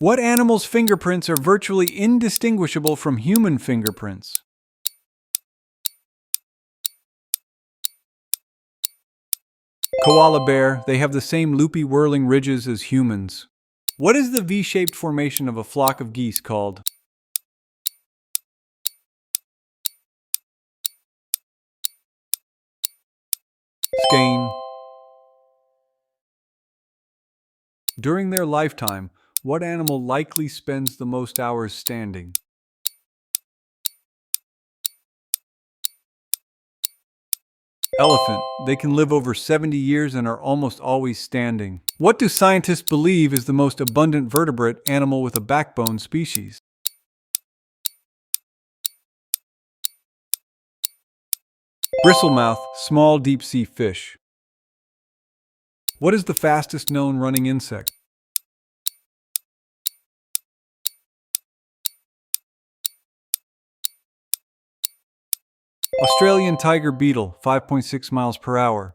What animal's fingerprints are virtually indistinguishable from human fingerprints? Koala bear. They have the same loopy whirling ridges as humans. What is the V-shaped formation of a flock of geese called? Skein. During their lifetime, what animal likely spends the most hours standing? Elephant. They can live over 70 years and are almost always standing. What do scientists believe is the most abundant vertebrate animal with a backbone species? Bristlemouth, small deep-sea fish. What is the fastest known running insect? Australian tiger beetle, 5.6 miles per hour.